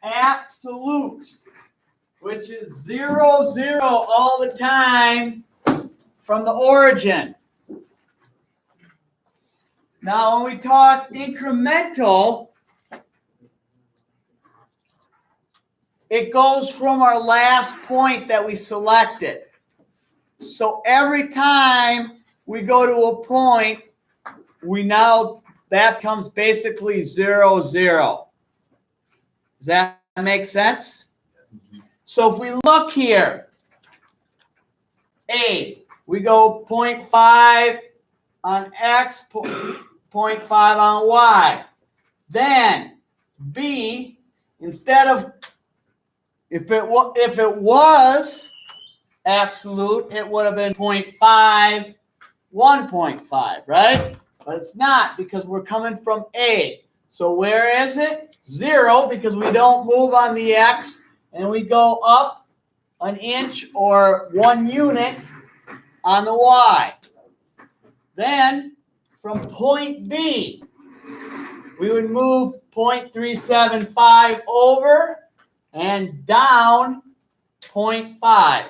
absolute, which is 0, 0 all the time from the origin. Now, when we talk incremental, it goes from our last point that we selected. So every time we go to a point, that comes basically 0, 0. Does that make sense? So if we look here, A, we go 0.5 on X, 0.5 on Y. Then B, instead of, if it was absolute, it would have been 0.5, 1.5, right? But it's not because we're coming from A. So where is it? 0, because we don't move on the X, and we go up an inch or 1 unit on the Y. Then from point B, we would move 0.375 over and down 0.5.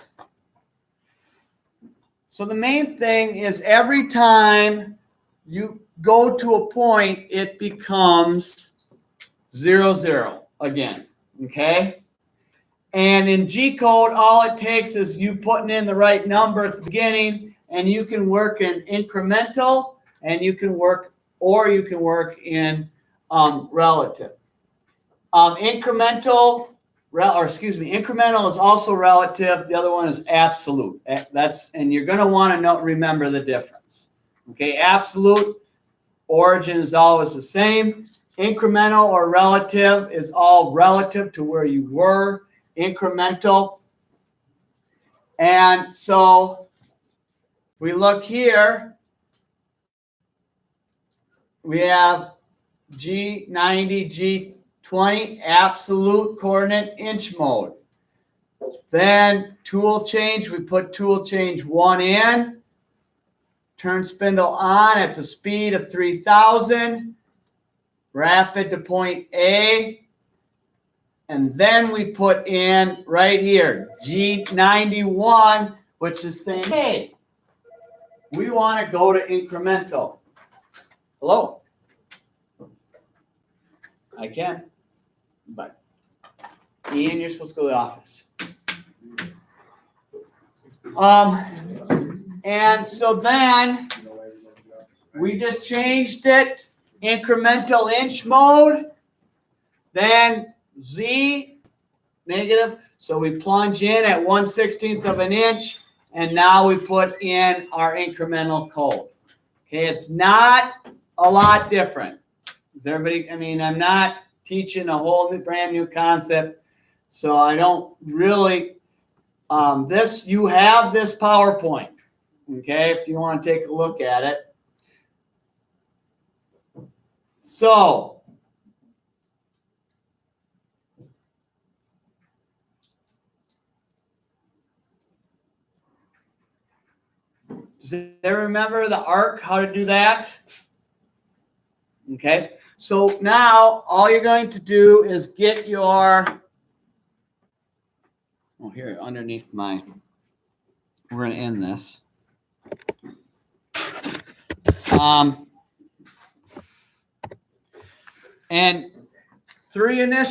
So the main thing is every time you go to a point, it becomes 0, 0 again, okay? And in G code, all it takes is you putting in the right number at the beginning, and you can work in incremental, and you can work in relative. Incremental is also relative. The other one is absolute. And you're going to want to remember the difference. Okay, absolute origin is always the same. Incremental or relative is all relative to where you were. Incremental. And so we look here. We have G90, G20, absolute coordinate inch mode. Then tool change, we put tool change 1 in. Turn spindle on at the speed of 3,000. Rapid to point A. And then we put in right here, G91, which is saying, hey, we want to go to incremental. Hello? I can, but Ian, you're supposed to go to the office. And so then we just changed it, incremental inch mode, then Z negative. So we plunge in at 1/16 of an inch, and now we put in our incremental code. Okay, it's not a lot different. Is everybody, I'm not teaching a whole brand new concept, so I don't really, you have this PowerPoint, okay, if you want to take a look at it. So, does everyone remember the arc, how to do that? Okay, so now all you're going to do is get your, here underneath we're going to end this. And 3 initial